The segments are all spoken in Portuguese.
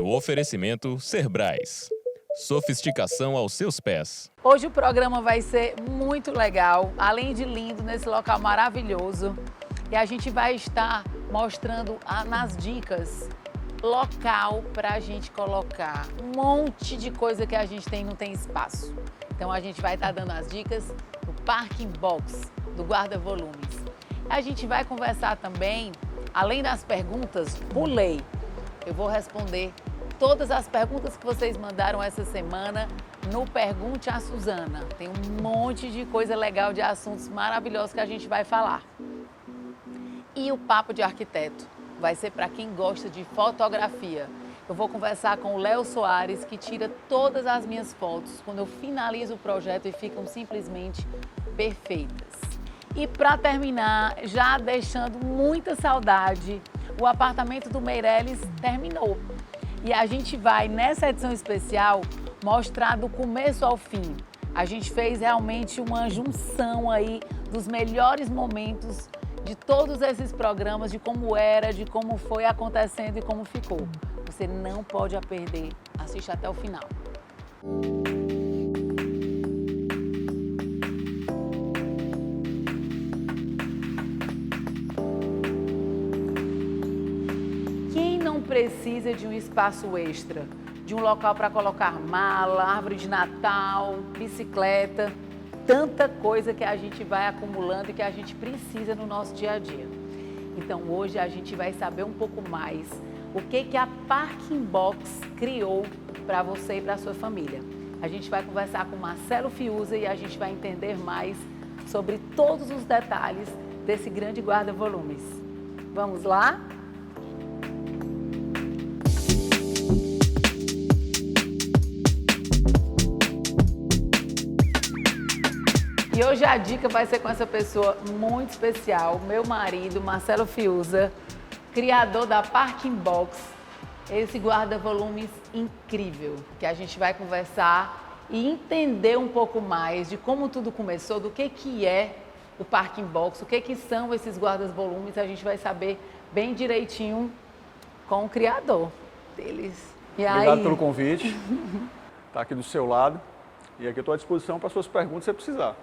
No oferecimento Serbrais. Sofisticação aos seus pés. Hoje o programa vai ser muito legal, além de lindo, nesse local maravilhoso. E a gente vai estar mostrando nas dicas local para a gente colocar um monte de coisa que a gente tem e não tem espaço. Então a gente vai estar dando as dicas do Parking Box, do guarda-volumes. A gente vai conversar também, além das perguntas, pulei. Eu vou responder todas as perguntas que vocês mandaram essa semana no Pergunte a Suzana. Tem um monte de coisa legal, de assuntos maravilhosos que a gente vai falar. E o Papo de Arquiteto vai ser para quem gosta de fotografia. Eu vou conversar com o Léo Soares, que tira todas as minhas fotos quando eu finalizo o projeto e ficam simplesmente perfeitas. E para terminar, já deixando muita saudade, o apartamento do Meirelles terminou. E a gente vai, nessa edição especial, mostrar do começo ao fim. A gente fez realmente uma junção aí dos melhores momentos de todos esses programas, de como era, de como foi acontecendo e como ficou. Você não pode a perder. Assiste até o final. Quem não precisa de um espaço extra? De um local para colocar mala, árvore de Natal, bicicleta, tanta coisa que a gente vai acumulando e que a gente precisa no nosso dia a dia. Então hoje a gente vai saber um pouco mais o que a Parking Box criou para você e para a sua família. A gente vai conversar com Marcelo Fiuza e a gente vai entender mais sobre todos os detalhes desse grande guarda-volumes. Vamos lá? E hoje a dica vai ser com essa pessoa muito especial, meu marido, Marcelo Fiuza, criador da Parking Box, esse guarda-volumes incrível, que a gente vai conversar e entender um pouco mais de como tudo começou, do que é o Parking Box, o que são esses guarda-volumes, a gente vai saber bem direitinho com o criador deles. E Obrigado aí? pelo convite, tá aqui do seu lado, e aqui eu estou à disposição para suas perguntas se você precisar.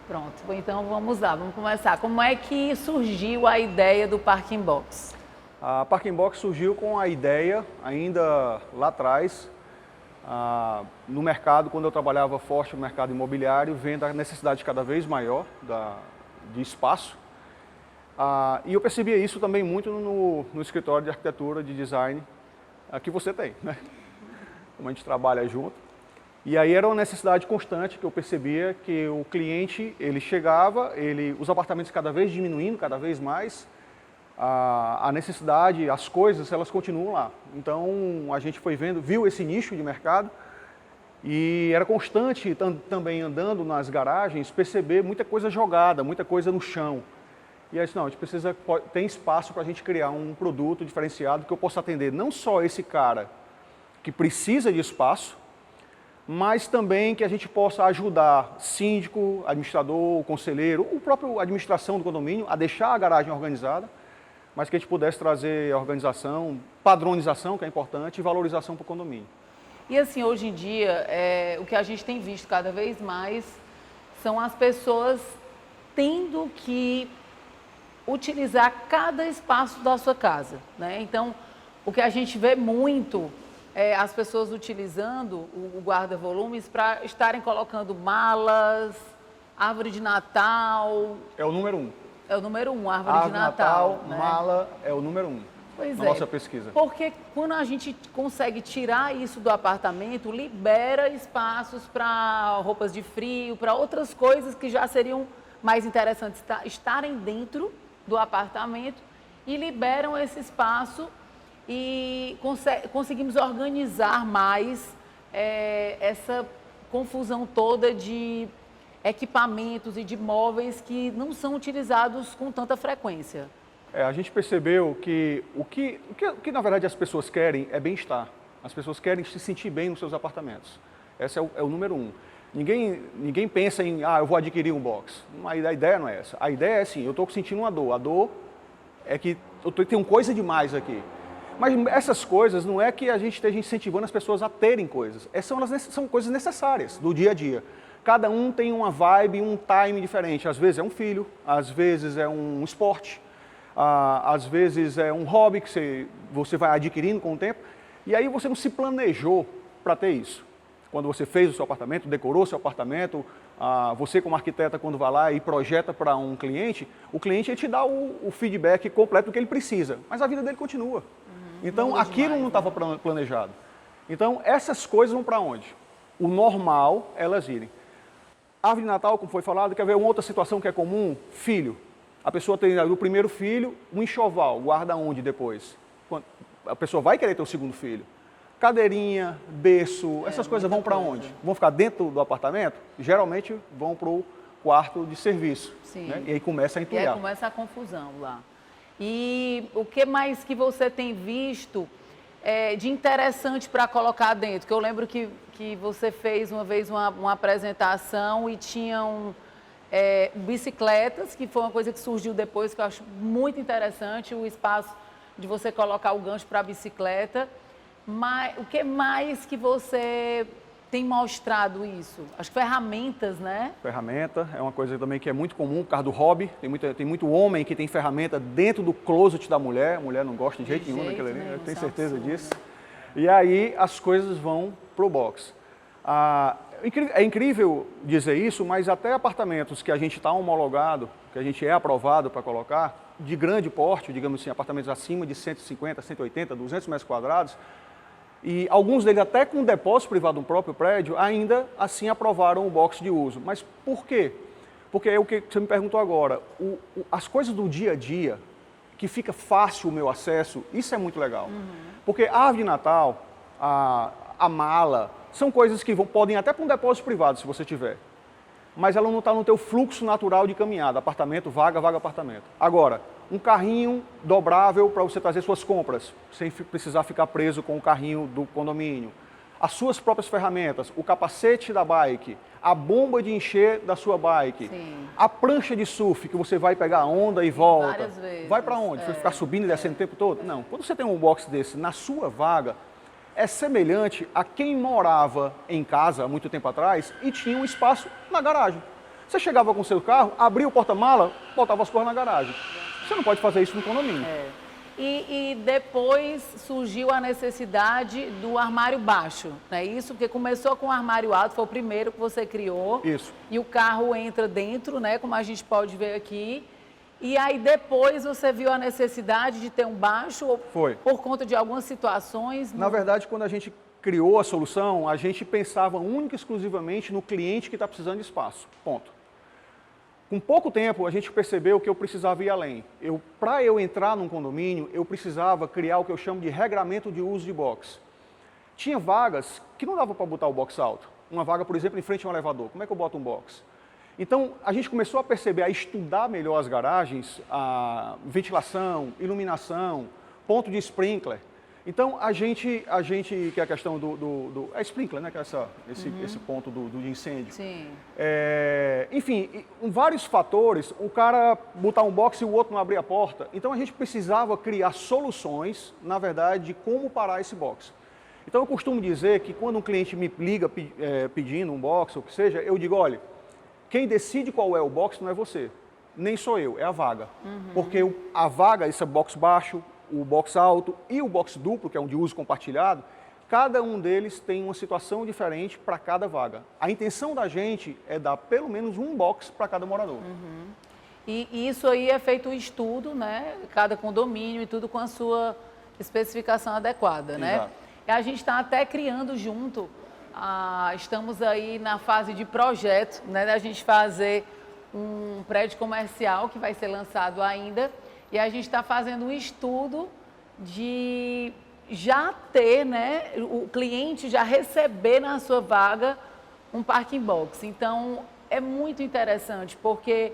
Pronto, então vamos lá, vamos começar. Como é que surgiu a ideia do Parking Box? A Parking Box surgiu com a ideia, ainda lá atrás, no mercado, quando eu trabalhava forte no mercado imobiliário, vendo a necessidade cada vez maior de espaço. E eu percebia isso também muito no escritório de arquitetura, de design que você tem, né? Como a gente trabalha junto. E aí era uma necessidade constante que eu percebia que o cliente, ele chegava, os apartamentos cada vez diminuindo, cada vez mais, a necessidade, as coisas, elas continuam lá. Então a gente foi viu esse nicho de mercado e era constante também andando nas garagens, perceber muita coisa jogada, muita coisa no chão. E aí, não, a gente tem espaço para a gente criar um produto diferenciado que eu possa atender não só esse cara que precisa de espaço, mas também que a gente possa ajudar síndico, administrador, conselheiro, o próprio administração do condomínio a deixar a garagem organizada, mas que a gente pudesse trazer organização, padronização, que é importante, e valorização para o condomínio. E assim, hoje em dia, o que a gente tem visto cada vez mais são as pessoas tendo que utilizar cada espaço da sua casa, né? Então, o que a gente vê muito as pessoas utilizando o guarda-volumes para estarem colocando malas, árvore de Natal. É o número 1. É o número 1, árvore de Natal. Né? Mala é o número 1 na nossa pesquisa. Porque quando a gente consegue tirar isso do apartamento, libera espaços para roupas de frio, para outras coisas que já seriam mais interessantes estarem dentro do apartamento e liberam esse espaço e conseguimos organizar mais essa confusão toda de equipamentos e de móveis que não são utilizados com tanta frequência. A gente percebeu que o que na verdade as pessoas querem é bem-estar. As pessoas querem se sentir bem nos seus apartamentos. Esse é o número 1. Ninguém pensa em, eu vou adquirir um box. A ideia não é essa. A ideia é assim, eu estou sentindo uma dor. A dor é que eu tenho coisa demais aqui. Mas essas coisas não é que a gente esteja incentivando as pessoas a terem coisas. São coisas necessárias do dia a dia. Cada um tem uma vibe, um time diferente. Às vezes é um filho, às vezes é um esporte, às vezes é um hobby que você vai adquirindo com o tempo. E aí você não se planejou para ter isso. Quando você fez o seu apartamento, decorou o seu apartamento, você como arquiteta, quando vai lá e projeta para um cliente, o cliente ele te dá o feedback completo do que ele precisa, mas a vida dele continua. Então, aquilo não estava planejado. Então, essas coisas vão para onde? O normal, elas irem. Árvore de Natal, como foi falado, quer ver uma outra situação que é comum? Filho. A pessoa tem o primeiro filho, um enxoval, guarda onde depois? A pessoa vai querer ter o segundo filho. Cadeirinha, berço, essas coisas vão para onde? Vão ficar dentro do apartamento? Geralmente vão para o quarto de serviço. Sim. Né? E aí começa a entulhar. E aí começa a confusão lá. E o que mais que você tem visto de interessante para colocar dentro? Que eu lembro que você fez uma vez uma apresentação e tinham bicicletas, que foi uma coisa que surgiu depois, que eu acho muito interessante, o espaço de você colocar o gancho para a bicicleta. Mas o que mais que você tem mostrado isso? As ferramentas, né? Ferramenta é uma coisa também que é muito comum, por causa do hobby. Tem muito homem que tem ferramenta dentro do closet da mulher. A mulher não gosta de jeito nenhum daquilo ali, eu tenho certeza disso. E aí as coisas vão pro box. É incrível dizer isso, mas até apartamentos que a gente está homologado, que a gente é aprovado para colocar, de grande porte, digamos assim, apartamentos acima de 150, 180, 200 metros quadrados, e alguns deles até com depósito privado no próprio prédio, ainda assim aprovaram o box de uso. Mas por quê? Porque é o que você me perguntou agora, as coisas do dia a dia, que fica fácil o meu acesso, isso é muito legal. Porque a árvore de Natal, a mala, são coisas que podem ir até para um depósito privado, se você tiver. Mas ela não está no teu fluxo natural de caminhada, apartamento, vaga, apartamento. Agora, um carrinho dobrável para você trazer suas compras, sem precisar ficar preso com o carrinho do condomínio. As suas próprias ferramentas, o capacete da bike, a bomba de encher da sua bike, Sim. a prancha de surf que você vai pegar a onda e volta. Várias vezes. Vai para onde? Você ficar subindo e descendo o tempo todo? Não. Quando você tem um box desse na sua vaga, é semelhante a quem morava em casa há muito tempo atrás e tinha um espaço na garagem. Você chegava com o seu carro, abria o porta-mala, botava as coisas na garagem. Você não pode fazer isso no condomínio. E depois surgiu a necessidade do armário baixo, não é isso? Porque começou com o armário alto, foi o primeiro que você criou. Isso. E o carro entra dentro, né? Como a gente pode ver aqui. E aí depois você viu a necessidade de ter um baixo ou Foi. por conta de algumas situações? Na verdade, quando a gente criou a solução, a gente pensava única e exclusivamente no cliente que está precisando de espaço. Ponto. Com pouco tempo, a gente percebeu que eu precisava ir além. Para eu entrar num condomínio, eu precisava criar o que eu chamo de regramento de uso de box. Tinha vagas que não dava para botar o box alto. Uma vaga, por exemplo, em frente a um elevador. Como é que eu boto um box? Então, a gente começou a perceber, a estudar melhor as garagens, a ventilação, iluminação, ponto de sprinkler. Então, a gente que é a questão é sprinkler, né? Que é esse ponto do incêndio. Sim. Enfim, vários fatores, o cara botar um box e o outro não abrir a porta. Então, a gente precisava criar soluções, na verdade, de como parar esse box. Então, eu costumo dizer que quando um cliente me liga pedindo um box, ou o que seja, eu digo, olha, quem decide qual é o box não é você, nem sou eu, é a vaga. Porque a vaga, esse é box baixo, o box alto e o box duplo, que é um de uso compartilhado, cada um deles tem uma situação diferente para cada vaga. A intenção da gente é dar pelo menos um box para cada morador. E isso aí é feito um estudo, né? Cada condomínio e tudo com a sua especificação adequada, né? Exato. E a gente está até criando junto, estamos aí na fase de projeto, né? Da gente fazer um prédio comercial que vai ser lançado ainda. E a gente está fazendo um estudo de já ter, né, o cliente já receber na sua vaga um parking box. Então, é muito interessante, porque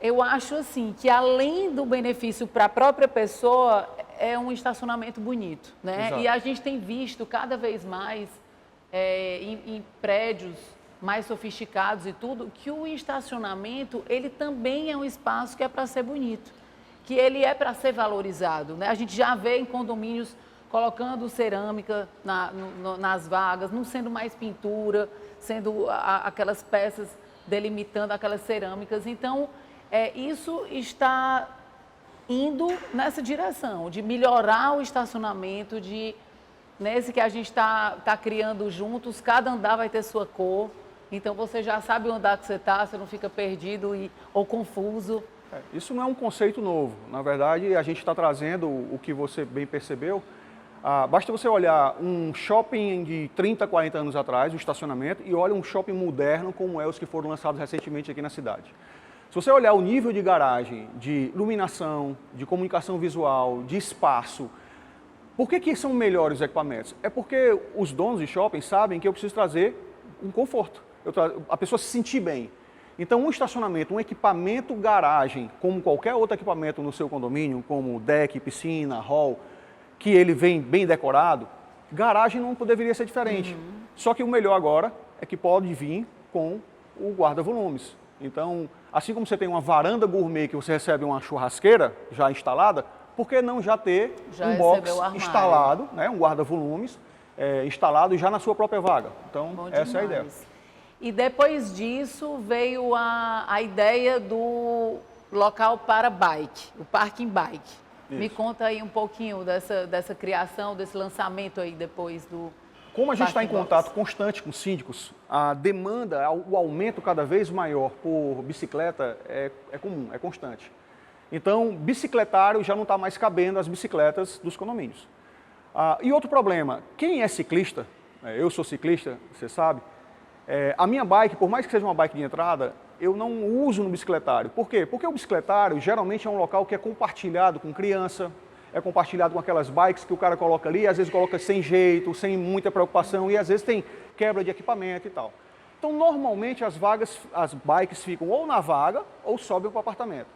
eu acho assim que além do benefício para a própria pessoa, é um estacionamento bonito, né? Exato. E a gente tem visto cada vez mais em prédios mais sofisticados e tudo, que o estacionamento, ele também é um espaço que é para ser bonito. que ele é para ser valorizado, né? A gente já vê em condomínios colocando cerâmica nas vagas, não sendo mais pintura, sendo aquelas peças delimitando aquelas cerâmicas. Então, isso está indo nessa direção, de melhorar o estacionamento, nesse que a gente está criando juntos, cada andar vai ter sua cor, então você já sabe o andar que você está, você não fica perdido ou confuso. Isso não é um conceito novo, na verdade a gente está trazendo o que você bem percebeu. Basta você olhar um shopping de 30, 40 anos atrás, o estacionamento, e olha um shopping moderno como é os que foram lançados recentemente aqui na cidade. Se você olhar o nível de garagem, de iluminação, de comunicação visual, de espaço, por que são melhores os equipamentos? É porque os donos de shopping sabem que eu preciso trazer um conforto, a pessoa se sentir bem. Então, um estacionamento, um equipamento garagem, como qualquer outro equipamento no seu condomínio, como deck, piscina, hall, que ele vem bem decorado, garagem não deveria ser diferente. Só que o melhor agora é que pode vir com o guarda-volumes. Então, assim como você tem uma varanda gourmet que você recebe uma churrasqueira já instalada, por que não já ter um box instalado, né, um guarda-volumes instalado já na sua própria vaga? Então, essa é a ideia. E depois disso veio a ideia do local para bike, o parking bike. Isso. Me conta aí um pouquinho dessa criação, desse lançamento aí depois do... Como a gente está em contato constante com síndicos, a demanda, o aumento cada vez maior por bicicleta é comum, é constante. Então, bicicletário já não está mais cabendo as bicicletas dos condomínios. E outro problema, quem é ciclista, eu sou ciclista, você sabe, a minha bike, por mais que seja uma bike de entrada, eu não uso no bicicletário. Por quê? Porque o bicicletário geralmente é um local que é compartilhado com criança, é compartilhado com aquelas bikes que o cara coloca ali, às vezes coloca sem jeito, sem muita preocupação e às vezes tem quebra de equipamento e tal. Então, normalmente as bikes ficam ou na vaga ou sobem para o apartamento.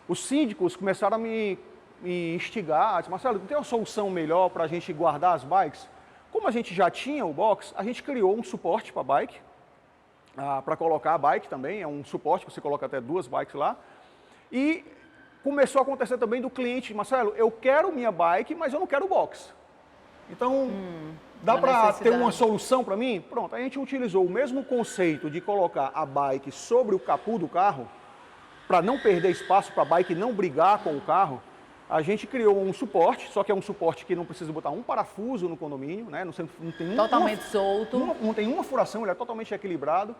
Os síndicos começaram a me instigar, disse, Marcelo, não tem uma solução melhor para a gente guardar as bikes? Como a gente já tinha o box, a gente criou um suporte para a bike, para colocar a bike também, é um suporte que você coloca até 2 bikes lá. E começou a acontecer também do cliente, Marcelo, eu quero minha bike, mas eu não quero o box. Então, dá para ter uma solução para mim? Pronto, a gente utilizou o mesmo conceito de colocar a bike sobre o capô do carro, para não perder espaço para a bike não brigar com o carro. A gente criou um suporte, só que é um suporte que não precisa botar um parafuso no condomínio, né? Não tem totalmente solto. Não tem uma furação, ele é totalmente equilibrado.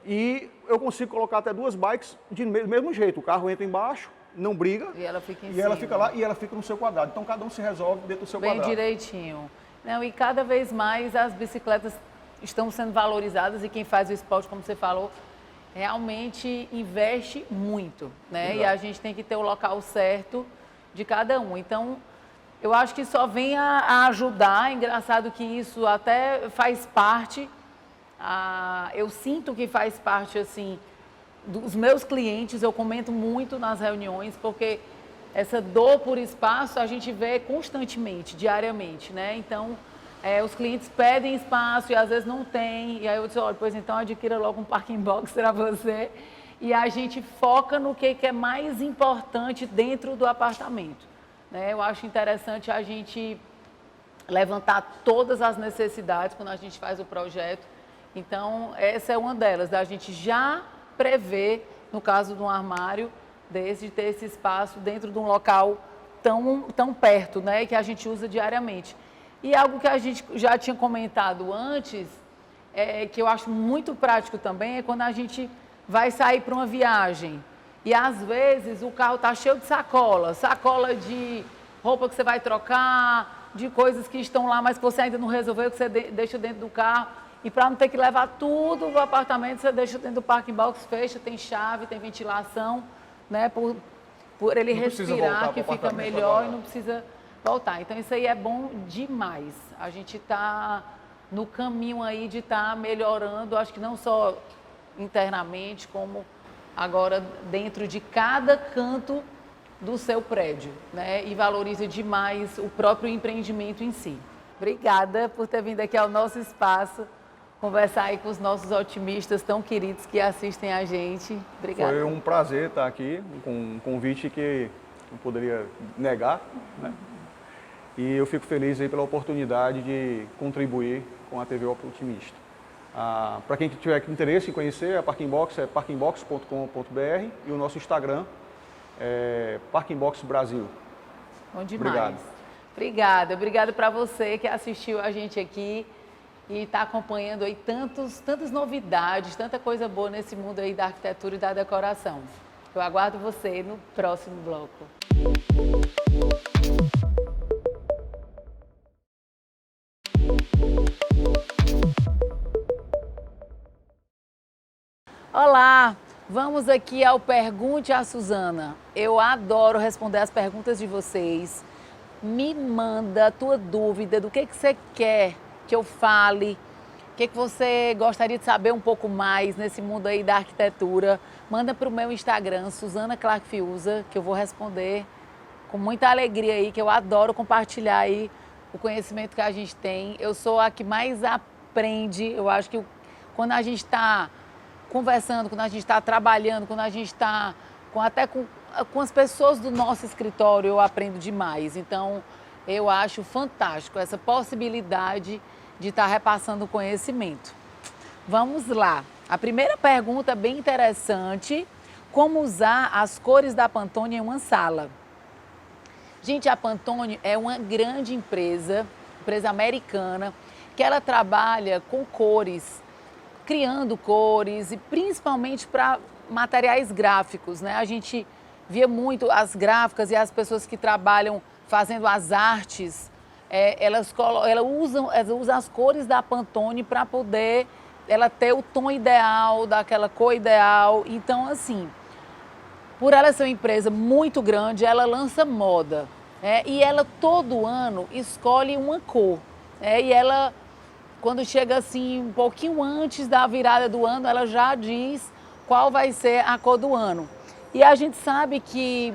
E eu consigo colocar até 2 bikes do mesmo jeito. O carro entra embaixo, não briga. E ela fica em cima. E ela fica lá e ela fica no seu quadrado. Então cada um se resolve dentro do seu quadrado. Bem direitinho. Não, e cada vez mais as bicicletas estão sendo valorizadas e quem faz o esporte, como você falou, realmente investe muito, né? Exato. E a gente tem que ter o local certo de cada um. Então, eu acho que só vem a ajudar. Engraçado que isso até faz parte, eu sinto que faz parte, assim, dos meus clientes, eu comento muito nas reuniões, porque essa dor por espaço a gente vê constantemente, diariamente, né? Então, os clientes pedem espaço e às vezes não tem, e aí eu disse, olha, pois então adquira logo um parking box para você, e a gente foca no que é mais importante dentro do apartamento, né? Eu acho interessante a gente levantar todas as necessidades quando a gente faz o projeto, então essa é uma delas, da gente já prever, no caso de um armário desse, de ter esse espaço dentro de um local tão perto, né, que a gente usa diariamente. E algo que a gente já tinha comentado antes, que eu acho muito prático também, é quando a gente vai sair para uma viagem. E às vezes o carro está cheio de sacola de roupa que você vai trocar, de coisas que estão lá, mas que você ainda não resolveu, que você deixa dentro do carro. E para não ter que levar tudo do apartamento, você deixa dentro do parking box, fecha, tem chave, tem ventilação, né? Por ele respirar, que fica melhor e não precisa voltar. Então, isso aí é bom demais. A gente está no caminho aí de estar melhorando, acho que não só internamente, como agora dentro de cada canto do seu prédio, né? E valoriza demais o próprio empreendimento em si. Obrigada por ter vindo aqui ao nosso espaço conversar aí com os nossos otimistas tão queridos que assistem a gente. Obrigada. Foi um prazer estar aqui, com um convite que não poderia negar, né? E eu fico feliz aí pela oportunidade de contribuir com a TV Otimista. Para quem tiver interesse em conhecer, a Parking Box é parkingbox.com.br e o nosso Instagram é Parking Box Brasil. Bom demais. Obrigado. Obrigada para você que assistiu a gente aqui e está acompanhando aí tantas novidades, tanta coisa boa nesse mundo aí da arquitetura e da decoração. Eu aguardo você no próximo bloco. Olá, vamos aqui ao Pergunte a Suzana. Eu adoro responder as perguntas de vocês. Me manda a tua dúvida do que você quer que eu fale, o que você gostaria de saber um pouco mais nesse mundo aí da arquitetura. Manda para o meu Instagram, Suzana Clark Fiuza, que eu vou responder com muita alegria aí, que eu adoro compartilhar aí o conhecimento que a gente tem. Eu sou a que mais aprende, eu acho que quando a gente está conversando, quando a gente está trabalhando, quando a gente está até com as pessoas do nosso escritório, eu aprendo demais. Então, eu acho fantástico essa possibilidade de estar repassando conhecimento. Vamos lá. A primeira pergunta bem interessante: como usar as cores da Pantone em uma sala? Gente, a Pantone é uma grande empresa americana, que ela trabalha com cores, criando cores e principalmente para materiais gráficos, né? A gente via muito as gráficas e as pessoas que trabalham fazendo as artes, elas usam as cores da Pantone para poder ela ter o tom ideal, daquela cor ideal. Então, assim, por ela ser uma empresa muito grande, ela lança moda, e ela todo ano escolhe uma cor, e ela, quando chega assim um pouquinho antes da virada do ano, ela já diz qual vai ser a cor do ano. E a gente sabe que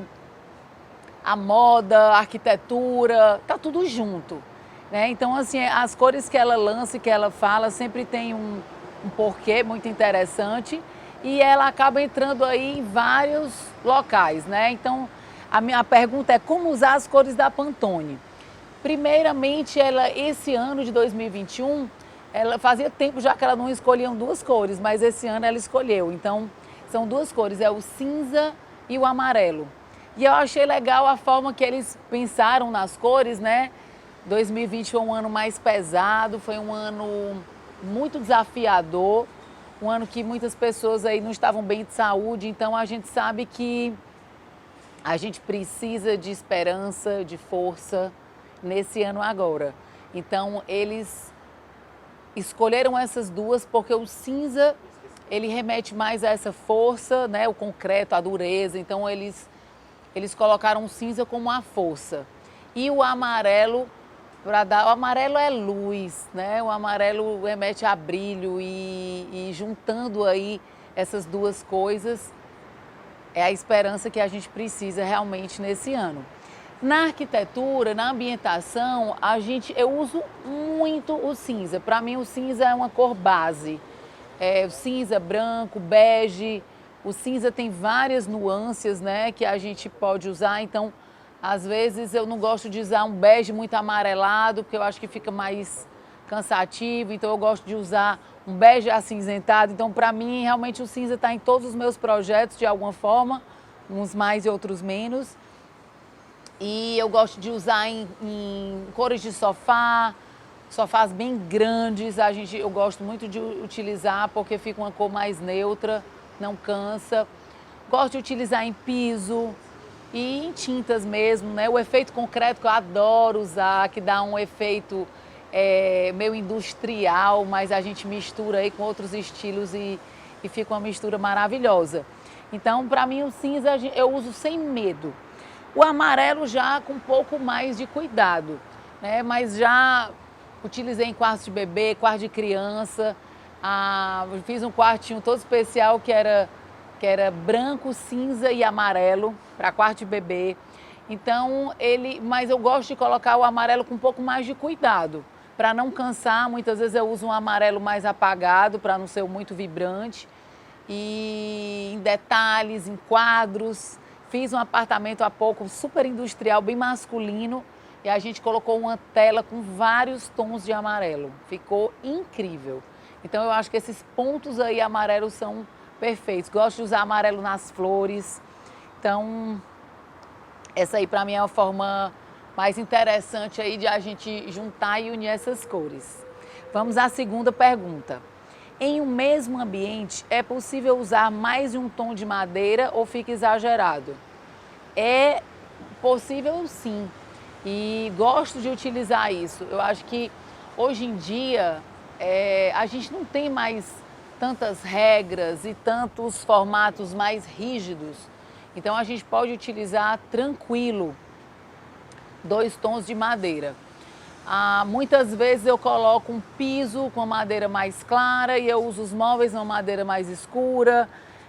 a moda, a arquitetura, tá tudo junto, né? Então, assim, as cores que ela lança e que ela fala sempre tem um porquê muito interessante e ela acaba entrando aí em vários locais, né? Então, a minha pergunta é como usar as cores da Pantone. Primeiramente, esse ano de 2021, ela fazia tempo já que ela não escolhia duas cores, mas esse ano ela escolheu. Então, são duas cores, é o cinza e o amarelo. E eu achei legal a forma que eles pensaram nas cores, né? 2020 foi um ano mais pesado, foi um ano muito desafiador, um ano que muitas pessoas aí não estavam bem de saúde, então a gente sabe que a gente precisa de esperança, de força nesse ano agora. Então, eles escolheram essas duas porque o cinza, ele remete mais a essa força, né? O concreto, a dureza. Então, eles colocaram o cinza como a força. E o amarelo, o amarelo é luz, né? O amarelo remete a brilho e juntando aí essas duas coisas, é a esperança que a gente precisa realmente nesse ano. Na arquitetura, na ambientação, eu uso muito o cinza. Para mim, o cinza é uma cor base. O cinza, branco, bege. O cinza tem várias nuances, né, que a gente pode usar. Então, às vezes, eu não gosto de usar um bege muito amarelado, porque eu acho que fica mais cansativo. Então, eu gosto de usar um bege acinzentado. Então, para mim, realmente, o cinza está em todos os meus projetos, de alguma forma. Uns mais e outros menos. E eu gosto de usar em cores de sofá, sofás bem grandes. Eu gosto muito de utilizar porque fica uma cor mais neutra, não cansa. Gosto de utilizar em piso e em tintas mesmo, né? O efeito concreto que eu adoro usar, que dá um efeito meio industrial, mas a gente mistura aí com outros estilos e fica uma mistura maravilhosa. Então, para mim, o cinza eu uso sem medo. O amarelo já com um pouco mais de cuidado, né? Mas já utilizei em quartos de bebê, quarto de criança. Fiz um quartinho todo especial que era branco, cinza e amarelo para quarto de bebê. Então, mas eu gosto de colocar o amarelo com um pouco mais de cuidado. Para não cansar, muitas vezes eu uso um amarelo mais apagado, para não ser muito vibrante. E em detalhes, em quadros. Fiz um apartamento há pouco super industrial, bem masculino. E a gente colocou uma tela com vários tons de amarelo. Ficou incrível. Então eu acho que esses pontos aí amarelos são perfeitos. Gosto de usar amarelo nas flores. Então, essa aí para mim é a forma mais interessante aí de a gente juntar e unir essas cores. Vamos à segunda pergunta. Em um mesmo ambiente, é possível usar mais de um tom de madeira ou fica exagerado? É possível sim. E gosto de utilizar isso. Eu acho que hoje em dia a gente não tem mais tantas regras e tantos formatos mais rígidos. Então a gente pode utilizar tranquilo 2 tons de madeira. Muitas vezes eu coloco um piso com madeira mais clara e eu uso os móveis uma madeira mais escura.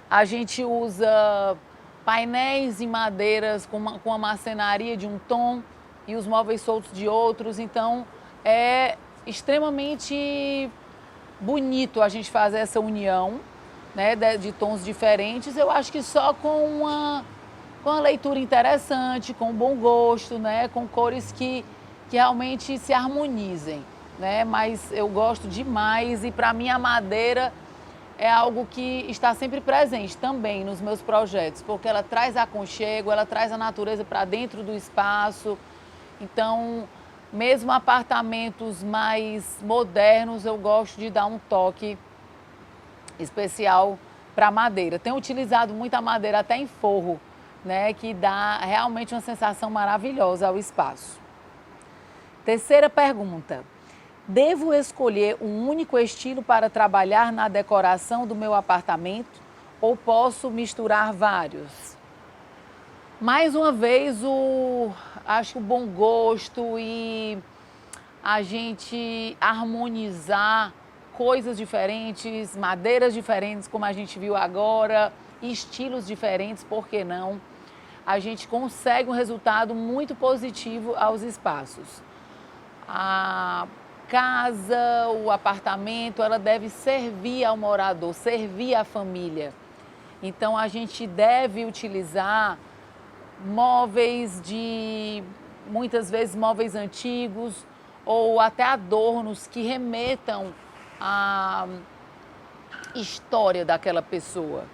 A gente usa painéis em madeiras com a marcenaria de um tom e os móveis soltos de outros. Então é extremamente bonito a gente fazer essa união, né, de tons diferentes. Eu acho que só com uma leitura interessante, com bom gosto, né, com cores que realmente se harmonizem, né? Mas eu gosto demais e para mim a madeira é algo que está sempre presente também nos meus projetos, porque ela traz aconchego, ela traz a natureza para dentro do espaço. Então, mesmo apartamentos mais modernos, eu gosto de dar um toque especial para madeira. Tenho utilizado muita madeira até em forro, né, que dá realmente uma sensação maravilhosa ao espaço. Terceira pergunta. Devo escolher um único estilo para trabalhar na decoração do meu apartamento ou posso misturar vários? Mais uma vez, acho que o bom gosto e a gente harmonizar coisas diferentes, madeiras diferentes, como a gente viu agora, estilos diferentes, por que não? A gente consegue um resultado muito positivo aos espaços. A casa, o apartamento, ela deve servir ao morador, servir à família. Então, a gente deve utilizar móveis muitas vezes móveis antigos ou até adornos que remetam à história daquela pessoa.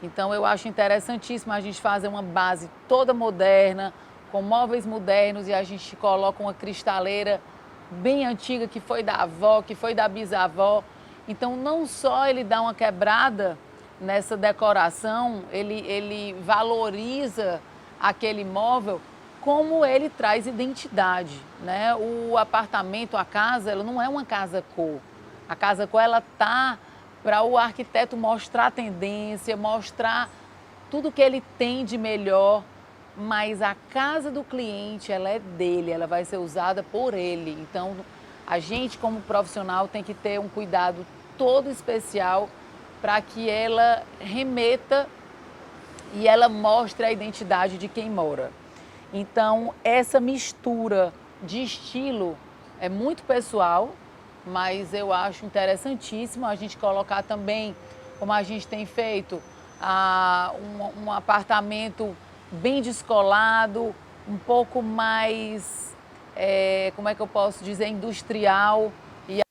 Então, eu acho interessantíssimo a gente fazer uma base toda moderna, com móveis modernos e a gente coloca uma cristaleira bem antiga que foi da avó, que foi da bisavó. Então, não só ele dá uma quebrada nessa decoração, ele valoriza aquele móvel, como ele traz identidade, né? O apartamento, a casa, ela não é uma casa cor. A casa cor, ela tá para o arquiteto mostrar a tendência, mostrar tudo que ele tem de melhor, mas a casa do cliente, ela é dele, ela vai ser usada por ele. Então, a gente como profissional tem que ter um cuidado todo especial para que ela remeta e ela mostre a identidade de quem mora. Então, essa mistura de estilo é muito pessoal, mas eu acho interessantíssimo a gente colocar também, como a gente tem feito, um apartamento bem descolado, um pouco mais, como é que eu posso dizer, industrial, e a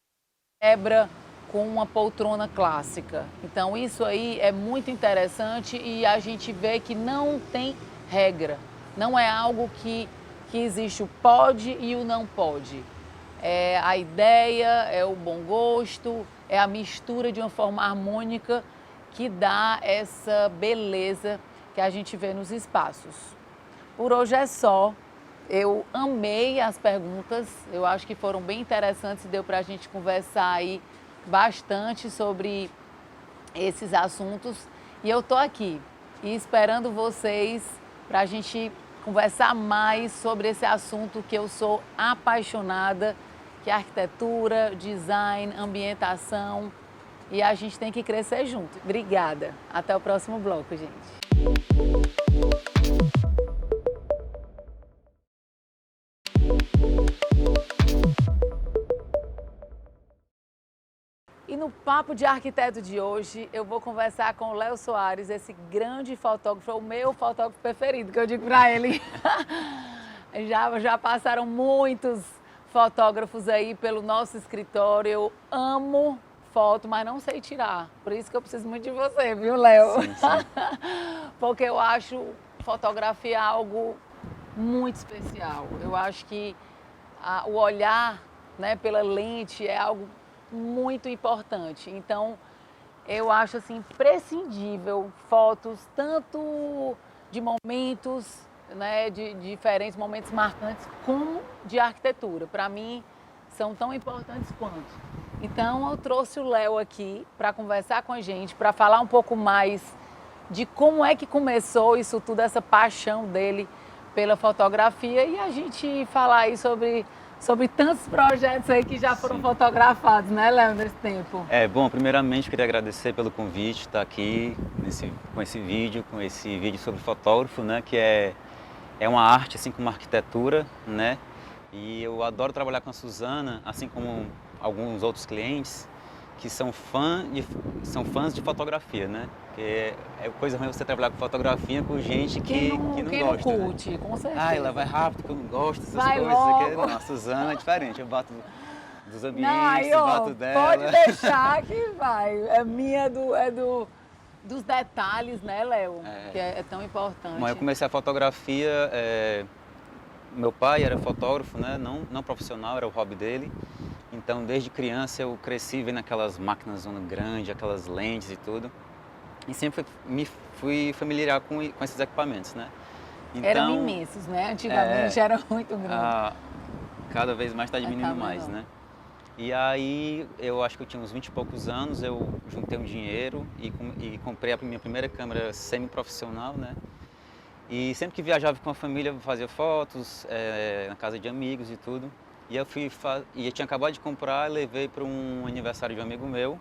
quebra com uma poltrona clássica. Então isso aí é muito interessante e a gente vê que não tem regra, não é algo que existe o pode e o não pode. É a ideia, é o bom gosto, é a mistura de uma forma harmônica que dá essa beleza que a gente vê nos espaços. Por hoje é só. Eu amei as perguntas, eu acho que foram bem interessantes e deu para a gente conversar aí bastante sobre esses assuntos. E eu estou aqui e esperando vocês para a gente conversar mais sobre esse assunto que eu sou apaixonada, que é arquitetura, design, ambientação, e a gente tem que crescer junto. Obrigada. Até o próximo bloco, gente. E no Papo de Arquiteto de hoje, eu vou conversar com o Léo Soares, esse grande fotógrafo, o meu fotógrafo preferido, que eu digo para ele. Já passaram muitos fotógrafos aí pelo nosso escritório. Eu amo foto, mas não sei tirar. Por isso que eu preciso muito de você, viu, Léo? Sim, sim. Porque eu acho fotografia algo muito especial. Eu acho que o olhar, né, pela lente é algo muito importante. Então, eu acho assim imprescindível fotos tanto de momentos, né, de diferentes momentos marcantes, como de arquitetura. Para mim, são tão importantes quanto. Então, eu trouxe o Léo aqui para conversar com a gente, para falar um pouco mais de como é que começou isso tudo, essa paixão dele pela fotografia, e a gente falar aí sobre tantos projetos aí que já foram fotografados, né, Léo, nesse tempo? Bom, primeiramente queria agradecer pelo convite, estar aqui com esse vídeo sobre fotógrafo, né, que é uma arte, assim como uma arquitetura, né, e eu adoro trabalhar com a Suzana, assim como alguns outros clientes que são fãs de fotografia, né, porque é coisa ruim você trabalhar com fotografia com gente que não gosta, não curte, né? Com certeza. Ela vai rápido, que eu não gosto dessas vai coisas. Logo. Não, a Suzana é diferente, eu bato dos ambientes, Não, bato dela. pode deixar que vai. É minha, dos detalhes, né, Léo? Que é tão importante. Bom, eu comecei a fotografia, meu pai era fotógrafo, né, não profissional, era o hobby dele. Então, desde criança eu cresci vendo aquelas máquinas zona grande, aquelas lentes e tudo. E sempre me fui familiarizar com esses equipamentos, né? Então, eram imensos, né? Antigamente eram muito grandes. Cada vez mais está diminuindo Tá mais, né? E aí, eu acho que eu tinha uns 20 e poucos anos, eu juntei um dinheiro e comprei a minha primeira câmera semi-profissional, né? E sempre que viajava com a família, eu fazia fotos na casa de amigos e tudo. E eu tinha acabado de comprar, levei para um aniversário de um amigo meu.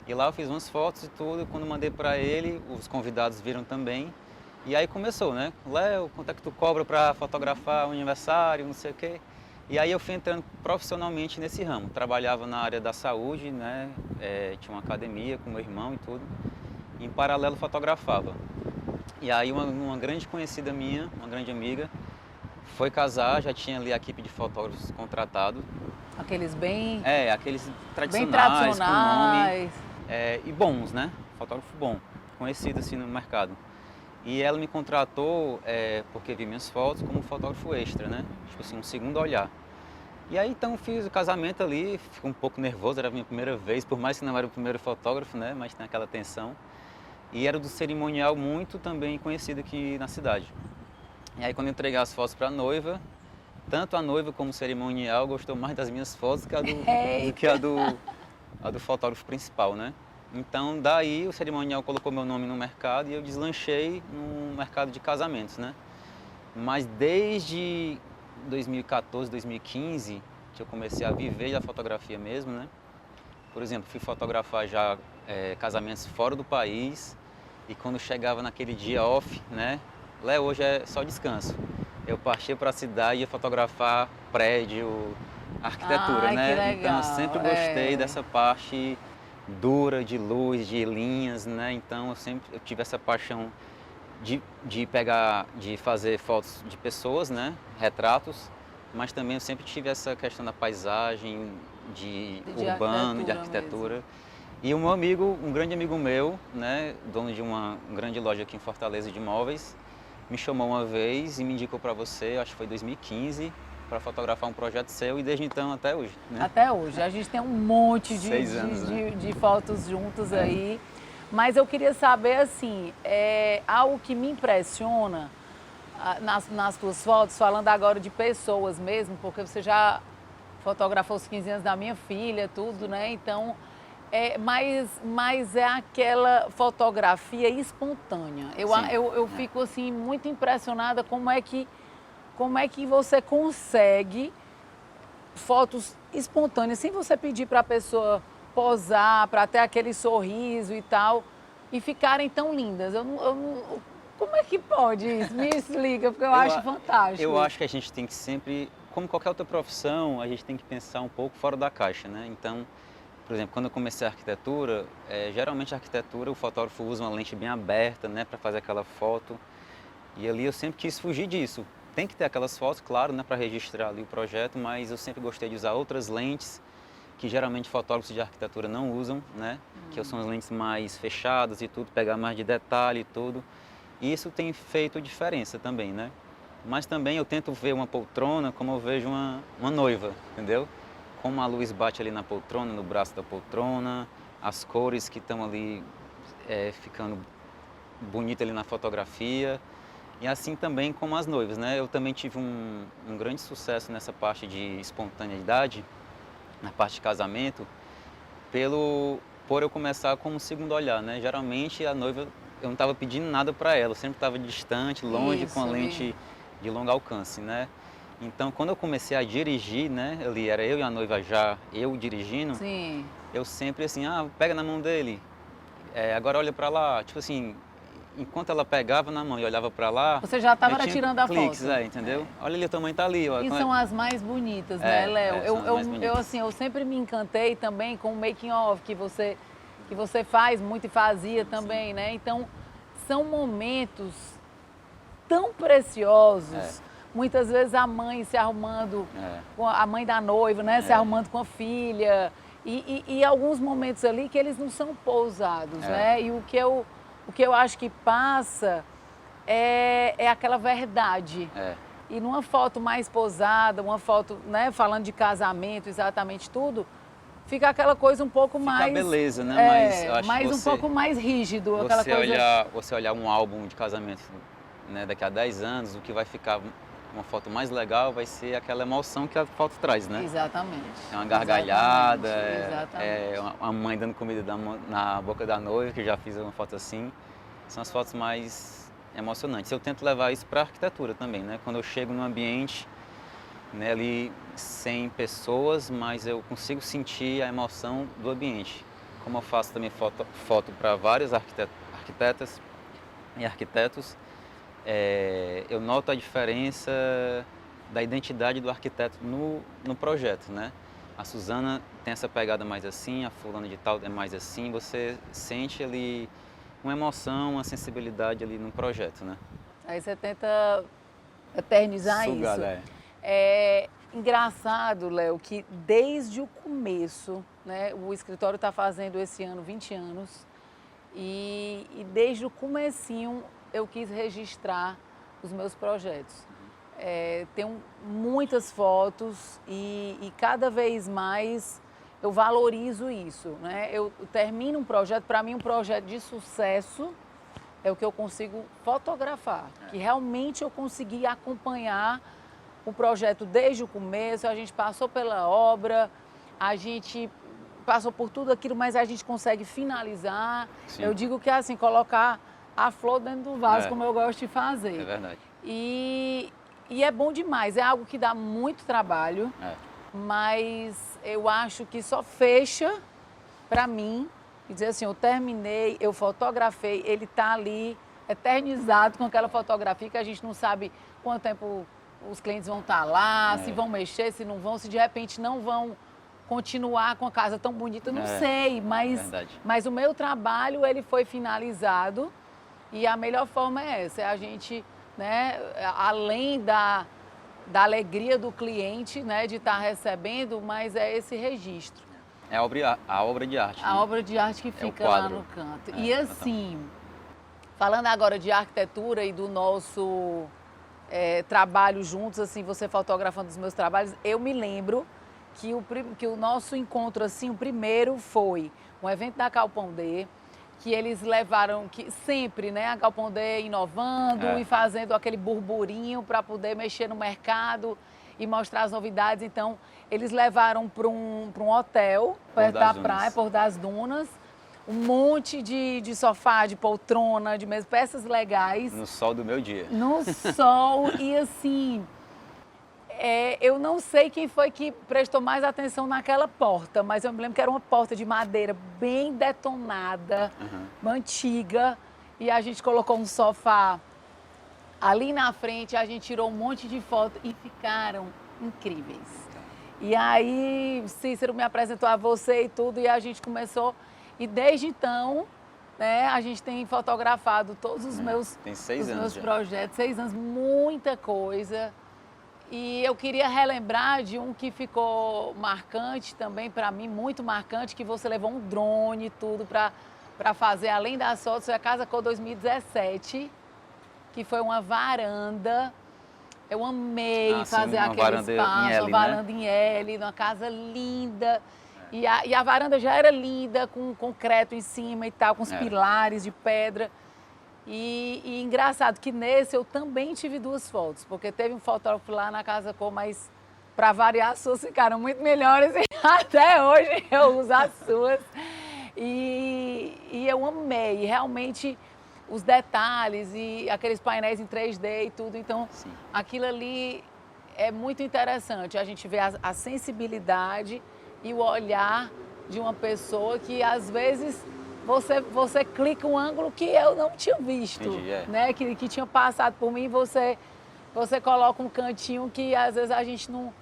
E lá eu fiz umas fotos e tudo, quando mandei para ele, os convidados viram também. E aí começou, né? Léo, quanto é que tu cobra para fotografar um aniversário, não sei o quê. E aí eu fui entrando profissionalmente nesse ramo. Trabalhava na área da saúde, né? Tinha uma academia com meu irmão e tudo. E em paralelo fotografava. E aí uma grande conhecida minha, uma grande amiga, foi casar, já tinha ali a equipe de fotógrafos contratado. Aqueles bem... aqueles tradicionais, bem tradicionais. Com nome, e bons, né? Fotógrafo bom, conhecido assim no mercado. E ela me contratou porque viu minhas fotos como fotógrafo extra, né? Tipo assim, um segundo olhar. E aí então fiz o casamento ali, fiquei um pouco nervoso, era a minha primeira vez, por mais que não era o primeiro fotógrafo, né? Mas tem aquela tensão. E era do cerimonial muito também conhecido aqui na cidade. E aí quando eu entreguei as fotos para a noiva, tanto a noiva como o cerimonial gostou mais das minhas fotos do que a do fotógrafo principal, né? Então daí o cerimonial colocou meu nome no mercado e eu deslanchei no mercado de casamentos, né? Mas desde 2014, 2015, que eu comecei a viver da fotografia mesmo, né? Por exemplo, fui fotografar já casamentos fora do país e quando chegava naquele dia off, né? Léo, hoje é só descanso. Eu partia para a cidade e ia fotografar prédio, arquitetura, né? Que legal. Então eu sempre gostei dessa parte dura de luz, de linhas, né? Então eu tive essa paixão de fazer fotos de pessoas, né? Retratos, mas também eu sempre tive essa questão da paisagem, de urbano, de arquitetura. Mesmo. E um amigo, um grande amigo meu, né? Dono de uma grande loja aqui em Fortaleza de imóveis, me chamou uma vez e me indicou para você, acho que foi em 2015, para fotografar um projeto seu e desde então até hoje, né? Até hoje. A gente tem um monte de, 6 anos, de fotos juntos aí. Mas eu queria saber, assim, algo que me impressiona nas tuas fotos, falando agora de pessoas mesmo, porque você já fotografou os 15 anos da minha filha, tudo, né? Então, mas é aquela fotografia espontânea. Eu fico, assim, muito impressionada como é que você consegue fotos espontâneas, sem você pedir para a pessoa posar, para ter aquele sorriso e tal, e ficarem tão lindas. Como é que pode isso? Me explica, porque eu acho fantástico. Eu acho que a gente tem que sempre, como qualquer outra profissão, a gente tem que pensar um pouco fora da caixa, né? Então, por exemplo, quando eu comecei a arquitetura, geralmente a arquitetura o fotógrafo usa uma lente bem aberta, né, para fazer aquela foto. E ali eu sempre quis fugir disso. Tem que ter aquelas fotos, claro, né, para registrar ali o projeto, mas eu sempre gostei de usar outras lentes que geralmente fotógrafos de arquitetura não usam, né? Que são as lentes mais fechadas e tudo, pegar mais de detalhe e tudo. E isso tem feito diferença também, né? Mas também eu tento ver uma poltrona como eu vejo uma noiva, entendeu? Como a luz bate ali na poltrona, no braço da poltrona, as cores que estão ali ficando bonitas ali na fotografia. E assim também como as noivas, né? Eu também tive um grande sucesso nessa parte de espontaneidade, na parte de casamento, por eu começar como segundo olhar, né? Geralmente a noiva, eu não estava pedindo nada para ela, eu sempre estava distante, longe, Isso, com a lente de longo alcance, né? Então, quando eu comecei a dirigir, né? Ali era eu e a noiva já, eu dirigindo, Sim. eu sempre assim, pega na mão dele, agora olha para lá, tipo assim, enquanto ela pegava na mão e olhava para lá, Você já estava eu tinha tirando a cliques, foto. entendeu? Olha ali, o tamanho tá ali, ó. E são as mais bonitas, né, Léo? são as mais bonitas. Eu sempre me encantei também com o making of que você faz muito e fazia também, né? Então, são momentos tão preciosos. Muitas vezes a mãe se arrumando, a mãe da noiva, né? Se arrumando com a filha. E alguns momentos ali que eles não são pousados, né? E o que eu acho que passa é aquela verdade. E numa foto mais posada, uma foto, né, falando de casamento, exatamente tudo, fica aquela coisa um pouco Fica mais... a beleza, né? Mas eu acho mais que um pouco mais rígido, aquela coisa... Você olhar um álbum de casamento, né, daqui a 10 anos, o que vai ficar uma foto mais legal vai ser aquela emoção que a foto traz, né? Exatamente. É uma gargalhada, Exatamente. uma mãe dando comida na boca da noiva, que já fiz uma foto assim. São as fotos mais emocionantes. Eu tento levar isso para a arquitetura também, né? Quando eu chego num ambiente, né, ali sem pessoas, mas eu consigo sentir a emoção do ambiente. Como eu faço também foto para vários arquitetas e arquitetos, eu noto a diferença da identidade do arquiteto no projeto, né? A Suzana tem essa pegada mais assim, a fulana de tal é mais assim, você sente ali uma emoção, uma sensibilidade ali no projeto, né? Aí você tenta eternizar Sugar, isso. É engraçado, Léo, que desde o começo, né, o escritório está fazendo esse ano 20 anos e desde o comecinho eu quis registrar os meus projetos. Tenho muitas fotos e cada vez mais eu valorizo isso, né? Eu termino um projeto, para mim um projeto de sucesso é o que eu consigo fotografar, que realmente eu consegui acompanhar o projeto desde o começo, a gente passou pela obra, a gente passou por tudo aquilo, mas a gente consegue finalizar. Sim. Eu digo que é assim, colocar a flor dentro do vaso, como eu gosto de fazer. É verdade. E é bom demais, é algo que dá muito trabalho, mas eu acho que só fecha para mim e dizer assim, eu terminei, eu fotografei, ele está ali eternizado com aquela fotografia que a gente não sabe quanto tempo os clientes vão estar lá, se vão mexer, se não vão, se de repente não vão continuar com a casa tão bonita, não sei, mas o meu trabalho ele foi finalizado e a melhor forma é essa, é a gente, né, além da alegria do cliente, né, de estar recebendo, mas é esse registro. É a obra de arte. A né? obra de arte que fica o lá quadro. no canto. E assim, falando agora de arquitetura e do nosso trabalho juntos, assim, você fotografando os meus trabalhos, eu me lembro que o nosso encontro, assim, o primeiro foi um evento da Galpão D, que eles levaram, que sempre, né, a Galpão D inovando e fazendo aquele burburinho para poder mexer no mercado e mostrar as novidades. Então, eles levaram para um hotel perto da praia, Porto das Dunas, um monte de sofá, de poltrona, de mesa, peças legais. No sol do meu dia. No sol e assim, eu não sei quem foi que prestou mais atenção naquela porta, mas eu me lembro que era uma porta de madeira bem detonada, antiga, e a gente colocou um sofá ali na frente, a gente tirou um monte de fotos e ficaram incríveis. E aí Cícero me apresentou a você e tudo, e a gente começou. E desde então, né, a gente tem fotografado todos os meus, Tem 6 os anos meus já. projetos, 6 anos, muita coisa. E eu queria relembrar de um que ficou marcante também para mim, muito marcante, que você levou um drone e tudo para fazer, além das fotos, foi a Casa Cor 2017, que foi uma varanda. Eu amei sim, fazer uma aquele varanda em espaço, L, uma né? varanda em L, numa casa linda. E a varanda já era linda, com concreto em cima e tal, com os Era. pilares de pedra. E engraçado que nesse eu também tive 2 fotos, porque teve um fotógrafo lá na Casa Cor, mas para variar as suas ficaram muito melhores e até hoje eu uso as suas. E eu amei, realmente os detalhes e aqueles painéis em 3D e tudo, então Sim. aquilo ali é muito interessante, a gente vê a sensibilidade e o olhar de uma pessoa que às vezes você clica um ângulo que eu não tinha visto, Entendi, é. né? Que tinha passado por mim, você coloca um cantinho que às vezes a gente não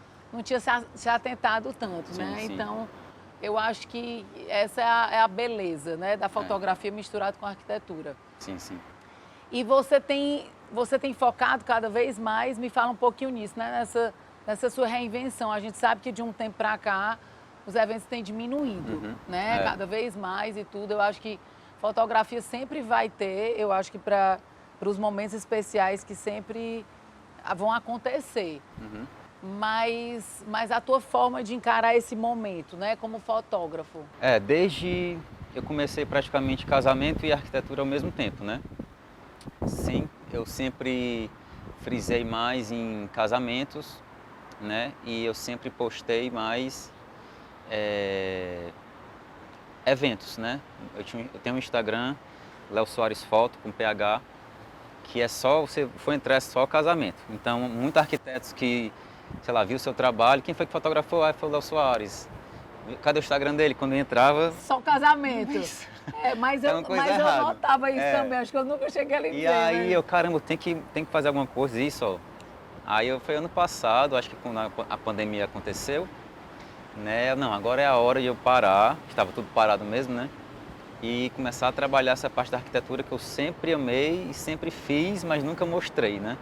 tinha se atentado tanto, Sim, né? sim. Então, eu acho que essa é a beleza, né, da fotografia misturada com a arquitetura. Sim, sim. E você tem focado cada vez mais, me fala um pouquinho nisso, né? Nessa sua reinvenção. A gente sabe que de um tempo para cá os eventos têm diminuído, né? É. Cada vez mais e tudo. Eu acho que fotografia sempre vai ter, eu acho que para os momentos especiais que sempre vão acontecer. Mas a tua forma de encarar esse momento, né, como fotógrafo? Desde eu comecei praticamente casamento e arquitetura ao mesmo tempo, né? Sim, eu sempre frisei mais em casamentos, né? E eu sempre postei mais eventos, né? Eu tenho um Instagram, Léo Soares Foto, com PH, que é só, você for entrar, é só casamento. Então, muitos arquitetos que, sei lá, viu o seu trabalho, quem foi que fotografou? Ah, foi o Léo Soares. Cadê o Instagram dele? Quando eu entrava... Só casamento. Mas tem eu uma coisa errada. notava isso também, acho que eu nunca cheguei a lhe E dizer, aí né? eu, caramba, tem que fazer alguma coisa, isso, ó. Aí foi ano passado, acho que quando a pandemia aconteceu, né? Não, agora é a hora de eu parar, estava tudo parado mesmo, né? E começar a trabalhar essa parte da arquitetura que eu sempre amei e sempre fiz, mas nunca mostrei, né?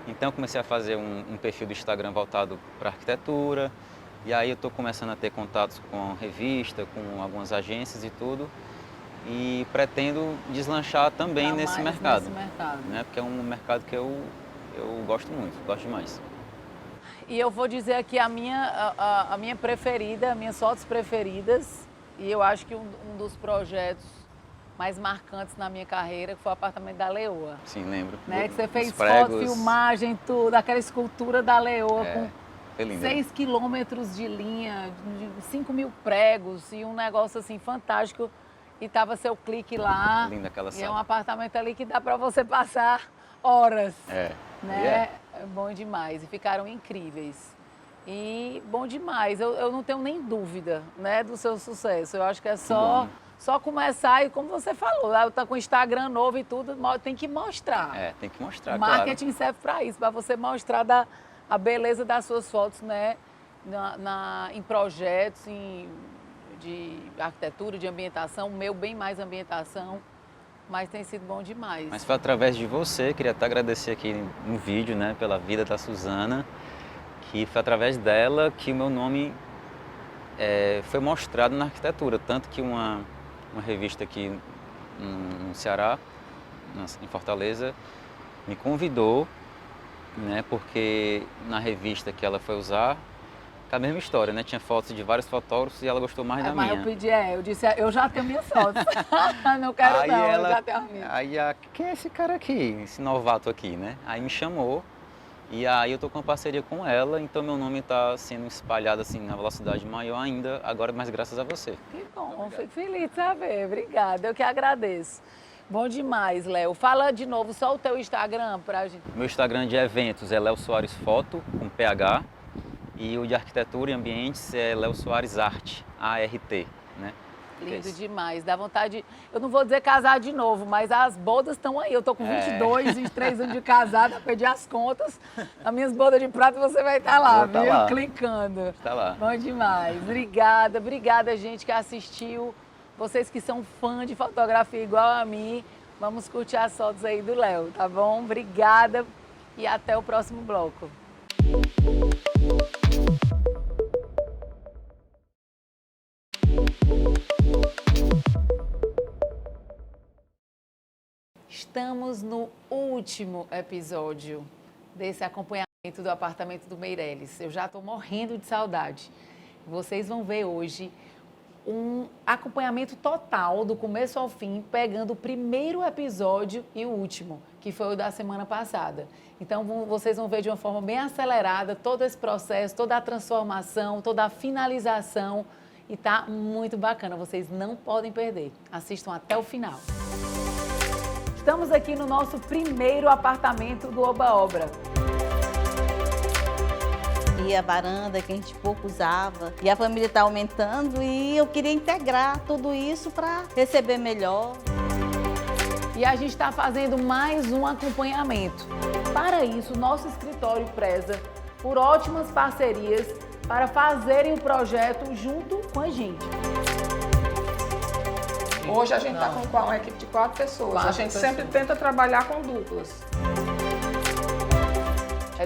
Então eu comecei a fazer um perfil do Instagram voltado para arquitetura, e aí eu estou começando a ter contatos com revista, com algumas agências e tudo, e pretendo deslanchar também Tá nesse mais mercado, nesse mercado. né? Porque é um mercado que eu gosto muito, gosto demais. E eu vou dizer aqui a minha preferida, minhas fotos preferidas, e eu acho que um dos projetos mais marcantes na minha carreira foi o apartamento da Leoa. Sim, lembro. Né? Que você Os fez pregos. foto, filmagem, tudo, aquela escultura da Leoa Foi com lindo. 6 quilômetros de linha, de 5 mil pregos e um negócio assim fantástico. E tava seu clique lá. Linda aquela E é sala. um apartamento ali que dá para você passar horas. É. Né? É bom demais. E ficaram incríveis. E bom demais. Eu não tenho nem dúvida, né, do seu sucesso. Eu acho que é só começar e, como você falou, tá com o Instagram novo e tudo, tem que mostrar. Tem que mostrar, Marketing serve para isso, para você mostrar a beleza das suas fotos, né, em projetos, de arquitetura, de ambientação. O meu bem mais ambientação, mas tem sido bom demais. Mas foi através de você, queria até agradecer aqui no vídeo, né, pela vida da Suzana, que foi através dela que o meu nome foi mostrado na arquitetura. Tanto que uma revista aqui no Ceará, em Fortaleza, me convidou, né, porque na revista que ela foi usar, a mesma história, né? Tinha fotos de vários fotógrafos e ela gostou mais da Mas minha. eu pedi, eu disse, eu já tenho minhas fotos. Não quero Aí não, ela, eu já tenho as minhas. Aí quem é esse cara aqui, esse novato aqui, né? Aí me chamou e aí eu tô com uma parceria com ela, então meu nome está sendo espalhado assim na velocidade maior ainda, agora mais graças a você. Que bom, fico feliz de saber, obrigada, eu que agradeço. Bom demais, Léo. Fala de novo só o teu Instagram pra gente. Meu Instagram de eventos é Léo Soares Foto, com PH, e o de arquitetura e ambientes é Léo Soares Arte, ART, né? Lindo demais, dá vontade, eu não vou dizer casar de novo, mas as bodas estão aí. Eu tô com 22, 23 anos de casada, perdi as contas. As minhas bodas de prata você vai estar lá, Vou tá viu? lá. Clicando. Tá lá. Bom demais. Obrigada, gente que assistiu. Vocês que são fã de fotografia igual a mim, vamos curtir as fotos aí do Léo, tá bom? Obrigada e até o próximo bloco. Estamos no último episódio desse acompanhamento do apartamento do Meirelles. Eu já estou morrendo de saudade. Vocês vão ver hoje um acompanhamento total, do começo ao fim, pegando o primeiro episódio e o último, que foi o da semana passada. Então, vocês vão ver de uma forma bem acelerada todo esse processo, toda a transformação, toda a finalização. E tá muito bacana, vocês não podem perder. Assistam até o final. Estamos aqui no nosso primeiro apartamento do Oba Obra. E a varanda que a gente pouco usava, e a família está aumentando e eu queria integrar tudo isso para receber melhor. E a gente está fazendo mais um acompanhamento. Para isso, nosso escritório preza por ótimas parcerias para fazerem o projeto junto com a gente. Hoje a gente está com uma equipe de 4 pessoas. A gente sempre tenta trabalhar com duplas.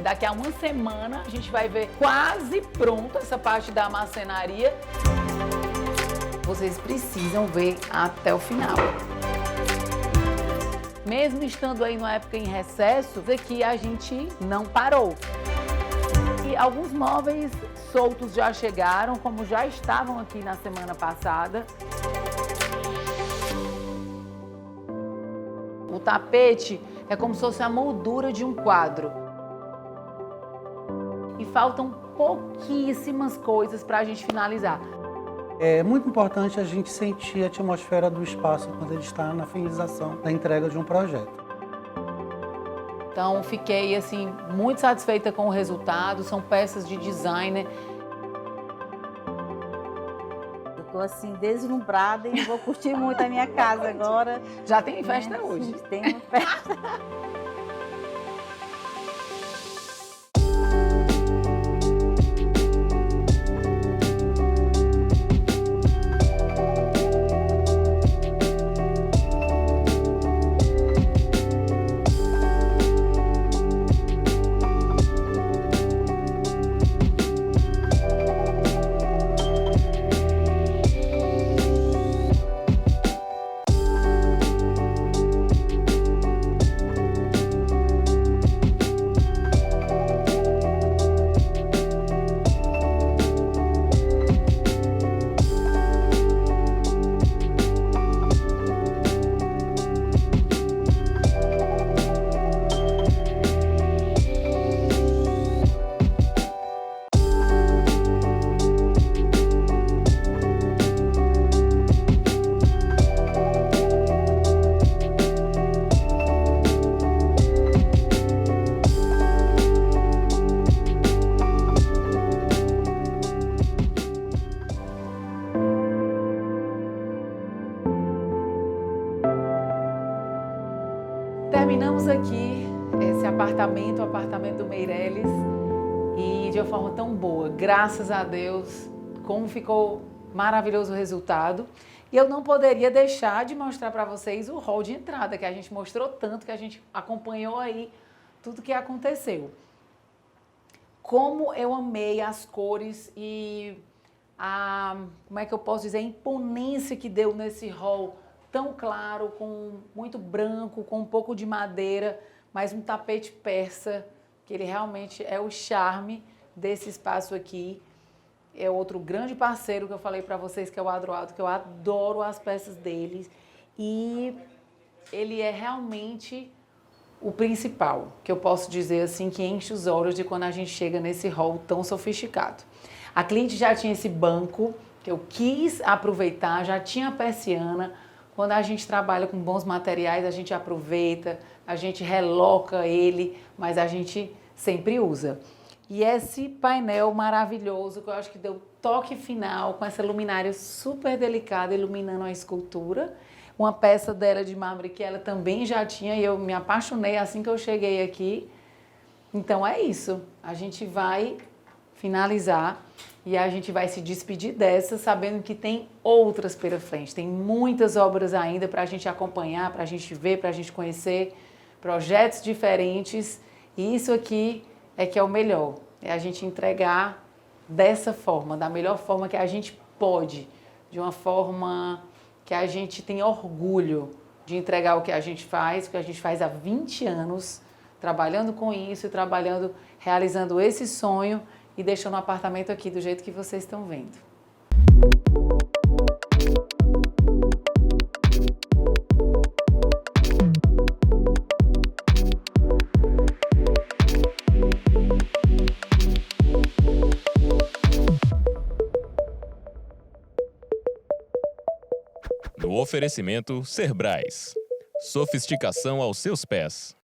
Daqui a uma semana a gente vai ver quase pronta essa parte da marcenaria. Vocês precisam ver até o final. Mesmo estando aí numa época em recesso, aqui a gente não parou. E alguns móveis soltos já chegaram, como já estavam aqui na semana passada. O tapete é como se fosse a moldura de um quadro. E faltam pouquíssimas coisas para a gente finalizar. É muito importante a gente sentir a atmosfera do espaço quando ele está na finalização da entrega de um projeto. Então, fiquei assim muito satisfeita com o resultado. São peças de designer. Eu estou assim deslumbrada e vou curtir muito a minha casa agora. Já tem festa hoje. Tem uma festa. Terminamos aqui esse apartamento, o apartamento do Meirelles, e de uma forma tão boa, graças a Deus, como ficou maravilhoso o resultado. E eu não poderia deixar de mostrar para vocês o hall de entrada, que a gente mostrou tanto, que a gente acompanhou aí tudo que aconteceu. Como eu amei as cores e como é que eu posso dizer, a imponência que deu nesse hall tão claro, com muito branco, com um pouco de madeira, mas um tapete persa, que ele realmente é o charme desse espaço aqui. É outro grande parceiro que eu falei para vocês, que é o Adroaldo, que eu adoro as peças deles. E ele é realmente o principal, que eu posso dizer assim, que enche os olhos de quando a gente chega nesse hall tão sofisticado. A cliente já tinha esse banco, que eu quis aproveitar, já tinha a persiana. Quando a gente trabalha com bons materiais, a gente aproveita, a gente reloca ele, mas a gente sempre usa. E esse painel maravilhoso, que eu acho que deu toque final, com essa luminária super delicada, iluminando a escultura. Uma peça dela de mármore que ela também já tinha, e eu me apaixonei assim que eu cheguei aqui. Então é isso, a gente vai finalizar e a gente vai se despedir dessa, sabendo que tem outras pela frente. Tem muitas obras ainda para a gente acompanhar, para a gente ver, para a gente conhecer, projetos diferentes. E isso aqui é que é o melhor, é a gente entregar dessa forma, da melhor forma que a gente pode, de uma forma que a gente tem orgulho de entregar o que a gente faz há 20 anos, trabalhando com isso, trabalhando, realizando esse sonho e deixando o apartamento aqui do jeito que vocês estão vendo. No oferecimento Cerbrais. Sofisticação aos seus pés.